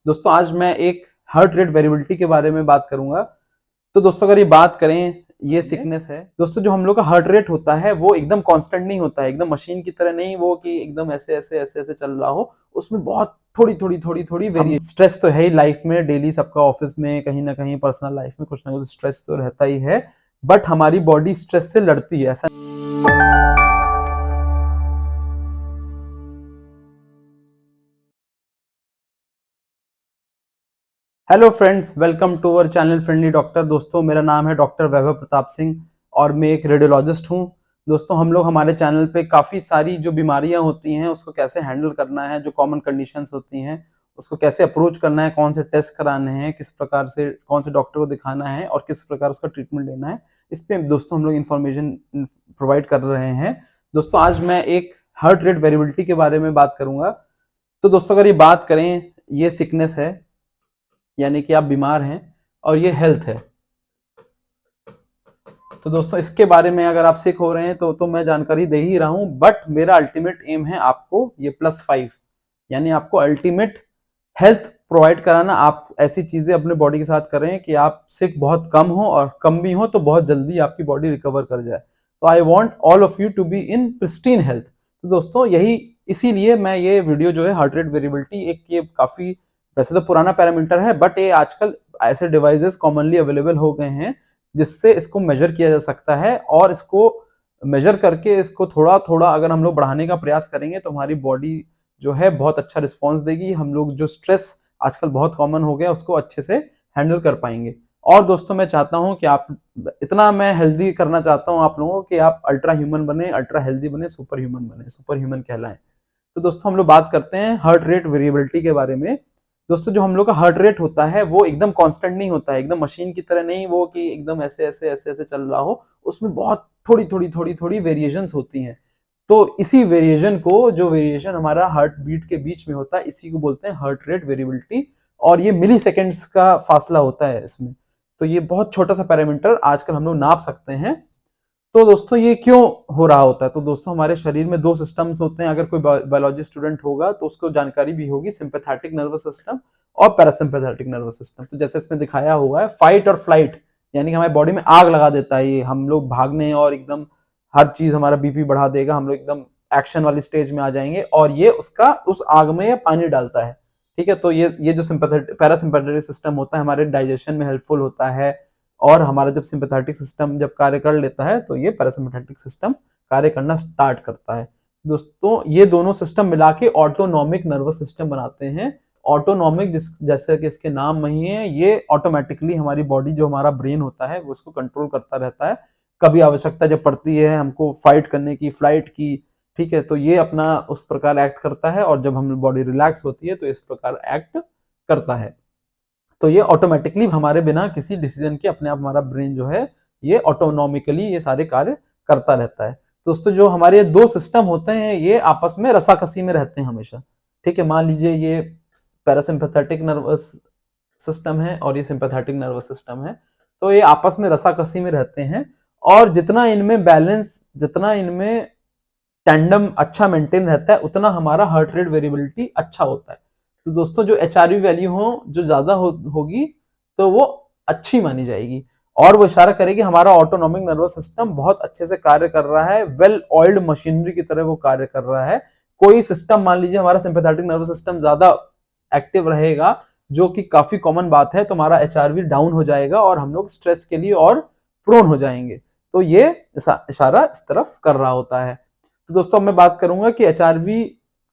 दोस्तों आज मैं एक हार्ट रेट वेरिएबिलिटी के बारे में बात करूंगा। तो दोस्तों अगर ये बात करें, ये सिकनेस है दोस्तों। जो हम लोग का हार्ट रेट होता है वो एकदम कांस्टेंट नहीं होता है, एकदम मशीन की तरह नहीं, वो कि एकदम ऐसे ऐसे ऐसे ऐसे चल रहा हो। उसमें बहुत थोड़ी थोड़ी थोड़ी थोड़ी वेरिएशन। स्ट्रेस तो है ही लाइफ में, डेली सबका ऑफिस में कहीं ना कहीं पर्सनल लाइफ में कुछ ना कुछ स्ट्रेस तो रहता ही है, बट हमारी बॉडी स्ट्रेस से लड़ती है, ऐसा। Hello friends, welcome to our channel friendly doctor. दोस्तों मेरा नाम है डॉक्टर वैभव प्रताप सिंह और मैं एक रेडियोलॉजिस्ट हूं। दोस्तों हम लोग हमारे चैनल पे काफ़ी सारी जो बीमारियां होती हैं उसको कैसे हैंडल करना है, जो कॉमन कंडीशंस होती हैं उसको कैसे अप्रोच करना है, कौन से टेस्ट कराने हैं, किस प्रकार से कौन से डॉक्टर को दिखाना है और किस प्रकार उसका ट्रीटमेंट लेना है, इस पर दोस्तों हम लोग इन्फॉर्मेशन प्रोवाइड कर रहे हैं। दोस्तों आज मैं एक हार्ट रेट वेरिएबिलिटी के बारे में बात करूंगा। तो दोस्तों अगर ये बात करें, ये सिकनेस है, यानी कि आप बीमार हैं, और ये हेल्थ है। तो दोस्तों इसके बारे में अगर आप सिक हो रहे हैं तो मैं जानकारी दे ही रहा हूं, बट मेरा अल्टीमेट एम है आपको ये +5, यानी आपको अल्टीमेट हेल्थ प्रोवाइड कराना। आप ऐसी चीजें अपने बॉडी के साथ करें कि आप सिक बहुत कम हो, और कम भी हो तो बहुत जल्दी आपकी बॉडी रिकवर कर जाए। तो I want all of you to be in pristine health. तो दोस्तों यही इसीलिए मैं ये वीडियो जो है हार्ट रेट वेरिएबिलिटी, एक ये काफी वैसे तो पुराना पैरामीटर है, बट ये आजकल ऐसे डिवाइसेस कॉमनली अवेलेबल हो गए हैं जिससे इसको मेजर किया जा सकता है, और इसको मेजर करके इसको थोड़ा थोड़ा अगर हम लोग बढ़ाने का प्रयास करेंगे तो हमारी बॉडी जो है बहुत अच्छा रिस्पॉन्स देगी। हम लोग जो स्ट्रेस आजकल बहुत कॉमन हो गया उसको अच्छे से हैंडल कर पाएंगे। और दोस्तों मैं चाहता हूं कि आप, इतना मैं हेल्दी करना चाहता हूं आप लोगों कि आप अल्ट्रा ह्यूमन बने, अल्ट्रा हेल्दी बने, सुपर ह्यूमन बने, सुपर ह्यूमन कहलाएं। तो दोस्तों हम लोग बात करते हैं हार्ट रेट वेरिएबिलिटी के बारे में। दोस्तों जो हम लोग का हार्ट रेट होता है वो एकदम कांस्टेंट नहीं होता है, एकदम मशीन की तरह नहीं, वो कि एकदम ऐसे ऐसे ऐसे ऐसे चल रहा हो। उसमें बहुत थोड़ी थोड़ी थोड़ी थोड़ी वेरिएशंस होती हैं। तो इसी वेरिएशन को, जो वेरिएशन हमारा हार्ट बीट के बीच में होता है, इसी को बोलते हैं हार्ट रेट वेरिएबिलिटी। और ये मिली सेकेंड्स का फासला होता है इसमें। तो ये बहुत छोटा सा पैरामीटर आजकल हम लोग नाप सकते हैं। तो दोस्तों ये क्यों हो रहा होता है? तो दोस्तों हमारे शरीर में दो सिस्टम्स होते हैं। अगर कोई बायोलॉजी स्टूडेंट होगा तो उसको जानकारी भी होगी, सिंपैथेटिक नर्वस सिस्टम और पैरासिम्पैथेटिक नर्वस सिस्टम। तो जैसे इसमें दिखाया हुआ है, फाइट और फ्लाइट, यानी कि हमारी बॉडी में आग लगा देता है ये, हम लोग भागने और एकदम हर चीज हमारा बीपी बढ़ा देगा, हम लोग एकदम एक्शन वाली स्टेज में आ जाएंगे, और ये उसका उस आग में पानी डालता है। ठीक है, तो ये जो सिंपैथेटिक पैरासिम्पैथेटिक सिस्टम होता है हमारे डाइजेशन में हेल्पफुल होता है। और हमारा जब सिंपैथेटिक सिस्टम जब कार्य कर लेता है तो ये पैरासिम्पैथेटिक सिस्टम कार्य करना स्टार्ट करता है। दोस्तों ये दोनों सिस्टम मिला के ऑटोनॉमिक नर्वस सिस्टम बनाते हैं। ऑटोनॉमिक, जैसे कि इसके नाम में ही है, ये ऑटोमेटिकली हमारी बॉडी, जो हमारा ब्रेन होता है वो उसको कंट्रोल करता रहता है। कभी आवश्यकता जब पड़ती है हमको फाइट करने की, फ्लाइट की, ठीक है, तो ये अपना उस प्रकार एक्ट करता है, और जब हम बॉडी रिलैक्स होती है तो इस प्रकार एक्ट करता है। तो ये ऑटोमेटिकली हमारे बिना किसी डिसीजन के अपने आप हमारा ब्रेन जो है ये ऑटोनॉमिकली ये सारे कार्य करता रहता है। दोस्तों जो हमारे दो सिस्टम होते हैं ये आपस में रसाकसी में रहते हैं हमेशा। ठीक है, मान लीजिए ये पैरासिम्पैथेटिक नर्वस सिस्टम है और ये सिंपैथेटिक नर्वस सिस्टम है, तो ये आपस में रसाकसी में रहते हैं। और जितना इनमें बैलेंस, जितना इनमें टैंडम अच्छा मेंटेन रहता है, उतना हमारा हार्ट रेट वेरिएबिलिटी अच्छा होता है। तो दोस्तों जो HRV वैल्यू हो जो ज्यादा होगी तो वो अच्छी मानी जाएगी, और वो इशारा करेगी हमारा ऑटोनॉमिक नर्वस सिस्टम बहुत अच्छे से कार्य कर रहा है, वेल ऑयल्ड मशीनरी की तरह वो कार्य कर रहा है। कोई सिस्टम, मान लीजिए हमारा सिंपैथेटिक नर्वस सिस्टम ज्यादा एक्टिव रहेगा, जो कि काफी कॉमन बात है, तो हमारा HRV डाउन हो जाएगा और हम लोग स्ट्रेस के लिए और प्रोन हो जाएंगे। तो ये इशारा इस तरफ कर रहा होता है। तो दोस्तों मैं बात करूंगा कि HRV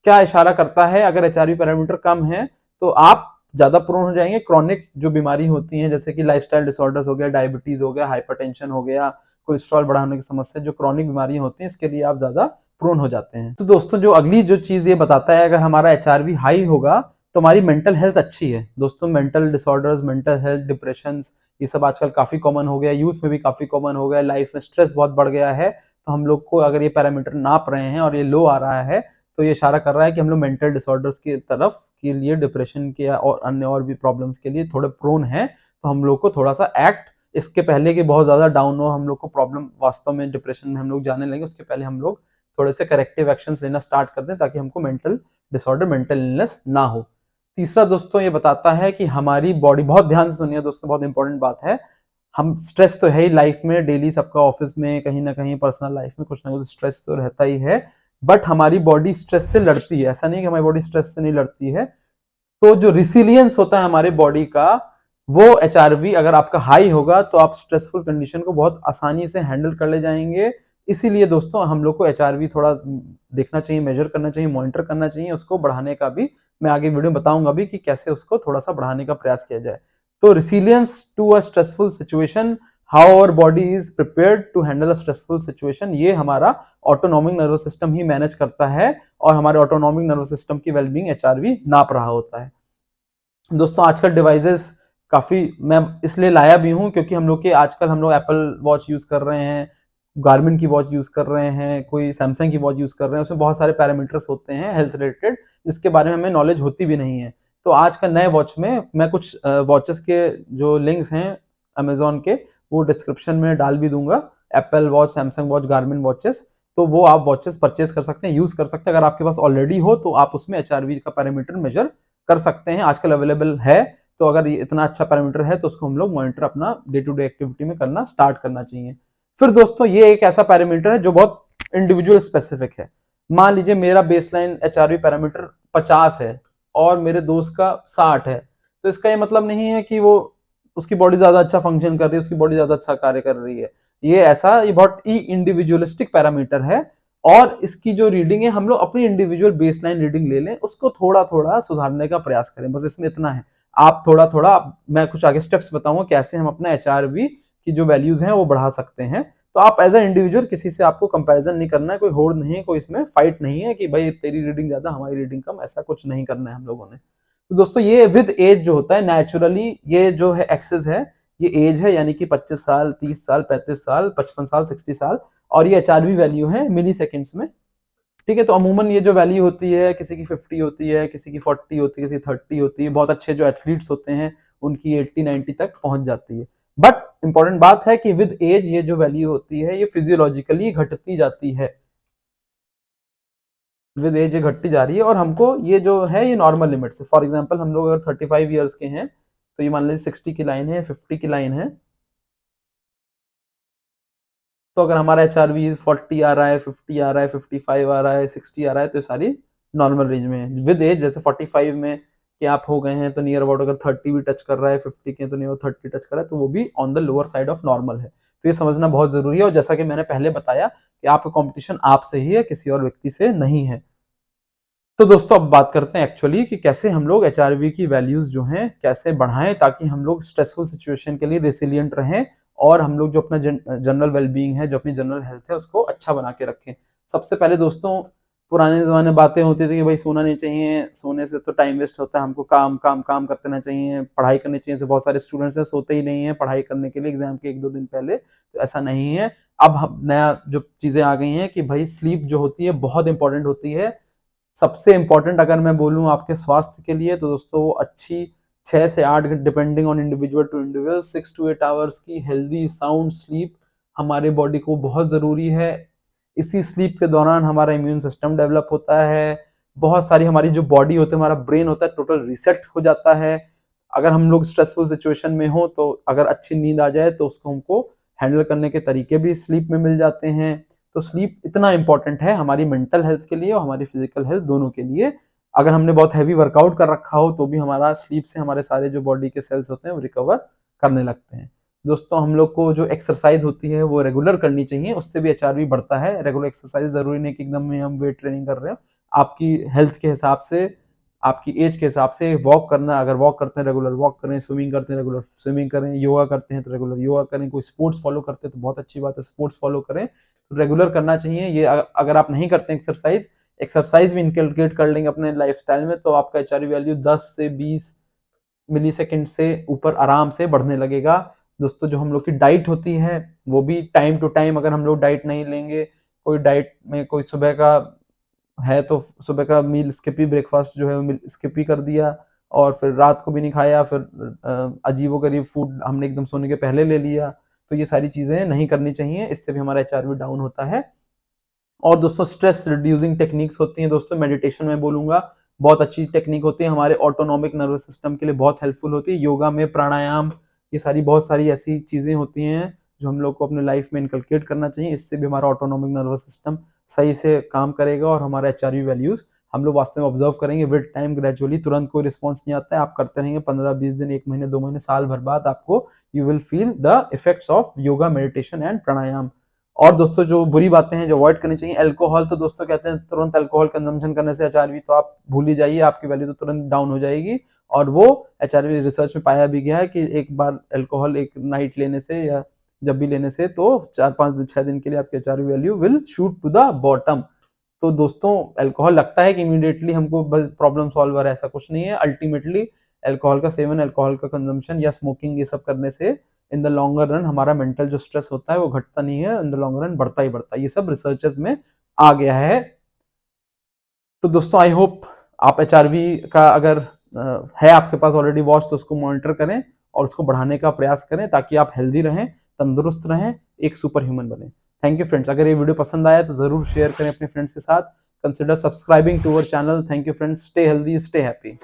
क्या इशारा करता है। अगर HRV पैरामीटर कम है तो आप ज्यादा प्रोन हो जाएंगे क्रॉनिक जो बीमारी होती है, जैसे कि लाइफस्टाइल डिसऑर्डर्स हो गया, डायबिटीज हो गया, हाइपरटेंशन हो गया, कोलेस्ट्रॉल बढ़ाने की समस्या, जो क्रॉनिक बीमारी होती है इसके लिए आप ज्यादा प्रोन हो जाते हैं। तो दोस्तों जो अगली जो चीज ये बताता है, अगर हमारा HRV हाई होगा तो हमारी मेंटल हेल्थ अच्छी है। दोस्तों mental disorders, mental health, depression, ये सब आजकल काफी कॉमन हो गया, यूथ में भी काफी कॉमन हो गया, लाइफ में स्ट्रेस बहुत बढ़ गया है। तो हम लोग को अगर ये पैरामीटर नाप रहे हैं और ये लो आ रहा है तो ये इशारा कर रहा है कि हम लोग मेंटल डिसऑर्डर्स की तरफ के लिए, डिप्रेशन के और अन्य और भी प्रॉब्लम्स के लिए थोड़े प्रोन है। तो हम लोग को थोड़ा सा एक्ट, इसके पहले कि बहुत ज्यादा डाउन हो, हम लोग को प्रॉब्लम वास्तव में डिप्रेशन में हम लोग जाने लगे, उसके पहले हम लोग थोड़े से करेक्टिव एक्शंस लेना स्टार्ट कर दें ताकि हमको मेंटल डिसऑर्डर, मेंटल इलनेस ना हो। तीसरा दोस्तों ये बताता है कि हमारी बॉडी, बहुत ध्यान से सुनिए दोस्तों, बहुत इंपॉर्टेंट बात है, हम स्ट्रेस तो है ही लाइफ में, डेली सबका ऑफिस में कहीं ना कहीं पर्सनल लाइफ में कुछ ना कुछ स्ट्रेस तो रहता ही है, बट हमारी बॉडी स्ट्रेस से लड़ती है, ऐसा नहीं कि हमारी बॉडी स्ट्रेस से नहीं लड़ती है। तो जो रिसिलियंस होता है हमारे बॉडी का, वो एचआरवी अगर आपका हाई होगा तो आप स्ट्रेसफुल कंडीशन को बहुत आसानी से हैंडल कर ले जाएंगे। इसीलिए दोस्तों हम लोग को एचआरवी थोड़ा देखना चाहिए, मेजर करना चाहिए, मॉनिटर करना चाहिए, उसको बढ़ाने का भी मैं आगे वीडियो में बताऊंगा भी कि कैसे उसको थोड़ा सा बढ़ाने का प्रयास किया जाए। तो resilience to a stressful situation, how our body is prepared to handle a stressful situation, ये हमारा ऑटोनॉमिक नर्वस सिस्टम ही मैनेज करता है, और हमारे ऑटोनॉमिक नर्वस सिस्टम की वेलबींग एचआरवी नाप रहा होता है। दोस्तों आजकल डिवाइसेस काफी मैं इसलिए लाया भी हूँ क्योंकि हम लोग के आजकल हम लोग एप्पल वॉच यूज कर रहे हैं, गार्मिन की वॉच यूज कर रहे हैं, कोई सैमसंग की वॉच यूज कर रहे हैं, उसमें बहुत सारे पैरामीटर्स होते हैं हेल्थ रिलेटेड, जिसके बारे में हमें नॉलेज होती भी नहीं है। तो आज का नए वॉच में मैं कुछ वॉचेस के जो लिंक्स हैं अमेजोन के, वो डिस्क्रिप्शन में डाल भी दूंगा, Apple watch, Samsung watch, Garmin watches, तो वो आप वॉचेस परचेज कर सकते हैं, यूज कर सकते हैं। अगर आपके पास ऑलरेडी हो तो आप उसमें एचआरवी का पैरामीटर मेजर कर सकते हैं, आजकल अवेलेबल है। तो अगर ये इतना अच्छा पैरामीटर है तो उसको हम लोग मॉनिटर अपना डे टू डे एक्टिविटी में करना स्टार्ट करना चाहिए। फिर दोस्तों ये एक ऐसा पैरामीटर है जो बहुत इंडिविजुअल स्पेसिफिक है। मान लीजिए मेरा बेसलाइन एचआरवी पैरामीटर 50 है और मेरे दोस्त का 60 है, तो इसका ये मतलब नहीं है कि वो उसकी बॉडी ज्यादा अच्छा फंक्शन कर रही है, उसकी बॉडी ज्यादा अच्छा कार्य कर रही है। ये बहुत ही इंडिविजुअलिस्टिक पैरामीटर है, और इसकी जो रीडिंग है हम लोग अपनी इंडिविजुअल बेसलाइन रीडिंग ले लें, उसको थोड़ा थोड़ा सुधारने का प्रयास करें, बस इसमें इतना है। आप थोड़ा थोड़ा, मैं कुछ आगे स्टेप्स बताऊंगा कैसे हम अपना एचआरवी की जो वैल्यूज हैं वो बढ़ा सकते हैं। तो आप एज अ इंडिविजुअल, किसी से आपको कंपैरिजन नहीं करना है, कोई होड़ नहीं है, कोई इसमें फाइट नहीं है कि भाई तेरी रीडिंग ज्यादा हमारी रीडिंग कम, ऐसा कुछ नहीं करना है हम लोगों ने। तो दोस्तों ये विद एज जो होता है नेचुरली, ये जो है एक्सेस है, ये एज है, यानी कि 25 साल, 30 साल, 35 साल, 55 साल, 60 साल, और ये एचआरवी वैल्यू है मिली सेकेंड्स में। ठीक है, तो अमूमन ये जो वैल्यू होती है, किसी की 50 होती है, किसी की 40 होती है, किसी की 30 होती है, बहुत अच्छे जो एथलीट्स होते हैं उनकी 80-90 तक पहुंच जाती है। बट इंपॉर्टेंट बात है कि विद एज ये जो वैल्यू होती है ये फिजियोलॉजिकली घटती जाती है, विद एज ये घटती जा रही है, और हमको ये जो है ये नॉर्मल लिमिट से, फॉर एग्जांपल हम लोग अगर 35 ईयर्स के हैं तो ये मान लीजिए 60 की लाइन है, 50 की लाइन है, तो अगर हमारा एचआरवी 40 आ रहा है, 50 आ रहा है, 55 आ रहा है, 60 आ रहा है, तो ये सारी नॉर्मल रेंज में है। विद एज जैसे 45 में कि आप हो गए हैं तो नियर अबाउट अगर 30 भी टच कर रहा है, 50 के तो नियर 30 टच कर रहा है, तो वो भी on the lower side of normal है। तो ये समझना बहुत जरूरी है, और जैसा कि मैंने पहले बताया कि आपका कॉम्पिटिशन आपसे ही है, किसी और व्यक्ति से नहीं है। तो दोस्तों अब बात करते हैं एक्चुअली कि कैसे हम लोग एचआरवी की वैल्यूज जो हैं कैसे बढ़ाएं, ताकि हम लोग स्ट्रेसफुल सिचुएशन के लिए रेसिलियंट रहें, और हम लोग जो अपना जनरल वेलबींग है, जो अपनी जनरल हेल्थ है, उसको अच्छा बना के रखें। सबसे पहले दोस्तों, पुराने जमाने बातें होती थी कि भाई सोना नहीं चाहिए, सोने से तो टाइम वेस्ट होता है, हमको काम काम काम करते रहना चाहिए, पढ़ाई करनी चाहिए। बहुत सारे स्टूडेंट्स हैं सोते ही नहीं है पढ़ाई करने के लिए एग्जाम के 1-2 दिन पहले, तो ऐसा नहीं है। अब हम नया जो चीजें आ गई हैं कि भाई स्लीप जो होती है बहुत इंपॉर्टेंट होती है। सबसे इंपॉर्टेंट अगर मैं बोलूं आपके स्वास्थ्य के लिए, तो दोस्तों वो अच्छी 6 से 8 depending on individual to individual 6 to 8 hours की हेल्दी साउंड स्लीप हमारे बॉडी को बहुत जरूरी है। इसी स्लीप के दौरान हमारा इम्यून सिस्टम डेवलप होता है, बहुत सारी हमारी जो बॉडी होती है, हमारा ब्रेन होता है, टोटल रिसेट हो जाता है। अगर हम लोग स्ट्रेसफुल सिचुएशन में हो तो अगर अच्छी नींद आ जाए तो उसको हमको हैंडल करने के तरीके भी स्लीप में मिल जाते हैं। तो स्लीप इतना इंपॉर्टेंट है हमारी मेंटल हेल्थ के लिए और हमारी फिजिकल हेल्थ दोनों के लिए। अगर हमने बहुत हैवी वर्कआउट कर रखा हो तो भी हमारा स्लीप से हमारे सारे जो बॉडी के सेल्स होते हैं वो रिकवर करने लगते हैं। दोस्तों हम लोग को जो एक्सरसाइज होती है वो रेगुलर करनी चाहिए, उससे भी एचआरवी बढ़ता है। रेगुलर एक्सरसाइज जरूरी नहीं कि एकदम हम वेट ट्रेनिंग कर रहे हो, आपकी हेल्थ के हिसाब से, आपकी एज के हिसाब से वॉक करना, अगर वॉक करते हैं रेगुलर वॉक करें, स्विमिंग करते हैं रेगुलर स्विमिंग करें, योगा करते हैं तो रेगुलर योगा करें, कोई स्पोर्ट्स फॉलो करते हैं तो बहुत अच्छी बात है, स्पोर्ट्स फॉलो करें, रेगुलर करना चाहिए। ये अगर आप नहीं करते एक्सरसाइज, एक्सरसाइज भी इनकलकेट कर लेंगे अपने लाइफस्टाइल में, तो आपका एचआरवी वैल्यू 10 से 20 मिली सेकेंड से ऊपर आराम से बढ़ने लगेगा। दोस्तों जो हम लोग की डाइट होती है वो भी टाइम टू टाइम, अगर हम लोग डाइट नहीं लेंगे, कोई डाइट में कोई सुबह का है तो सुबह का मील स्किप ही, ब्रेकफास्ट जो है वो स्किप ही कर दिया, और फिर रात को भी नहीं खाया, फिर अजीबोगरीब फूड हमने एकदम सोने के पहले ले लिया, तो ये सारी चीजें नहीं करनी चाहिए, इससे भी हमारा एचआरवी डाउन होता है। और दोस्तों स्ट्रेस रिड्यूसिंग टेक्निक्स होती हैं दोस्तों, मेडिटेशन में बोलूंगा, बहुत अच्छी टेक्निक होती है, हमारे ऑटोनॉमिक नर्वस सिस्टम के लिए बहुत हेल्पफुल होती है। योगा में प्राणायाम, ये सारी बहुत सारी ऐसी चीजें होती हैं जो हम लोग को अपने लाइफ में इनकलकेट करना चाहिए। इससे भी हमारा ऑटोनॉमिक नर्वस सिस्टम सही से काम करेगा और हमारा HRV वैल्यूज हम लोग वास्तव में ऑब्जर्व करेंगे विद टाइम, ग्रेजुअली। तुरंत कोई रिस्पॉन्स नहीं आता है, आप करते रहेंगे 15-20 दिन, 1 महीने, 2 महीने, साल भर बाद आपको you will feel the effects of yoga, meditation and pranayama. और दोस्तों जो बुरी बातें हैं जो अवॉइड करनी चाहिए, अल्कोहल, तो दोस्तों कहते हैं तुरंत अल्कोहल कंजम्पशन करने से HRV तो आप भूल ही जाइए, आपकी वैल्यू तो तुरंत डाउन हो जाएगी। और वो HRV रिसर्च में पाया भी गया है कि एक बार अल्कोहल एक नाइट लेने से या जब भी लेने से तो 4-5-6 दिन के लिए आपकी HRV value will shoot to the bottom. तो दोस्तों अल्कोहल लगता है कि इमीडिएटली हमको बस प्रॉब्लम सॉल्वर, ऐसा कुछ नहीं है। अल्टीमेटली अल्कोहल का सेवन, अल्कोहल का कंजम्पशन या स्मोकिंग, ये सब करने से इन द लॉन्गर रन हमारा मेंटल जो स्ट्रेस होता है वो घटता नहीं है, इन द लॉन्गर रन बढ़ता ही बढ़ता है। ये सब रिसर्चेस में आ गया है। तो दोस्तों आई होप आप HRV का अगर है आपके पास ऑलरेडी वॉच तो उसको मॉनिटर करें और उसको बढ़ाने का प्रयास करें ताकि आप हेल्दी रहें, तंदुरुस्त रहें, एक सुपर ह्यूमन बने। Thank you friends. अगर ये वीडियो पसंद आया तो जरूर शेयर करें अपने फ्रेंड्स के साथ। Consider subscribing to our channel. Thank you friends. Stay healthy, stay happy.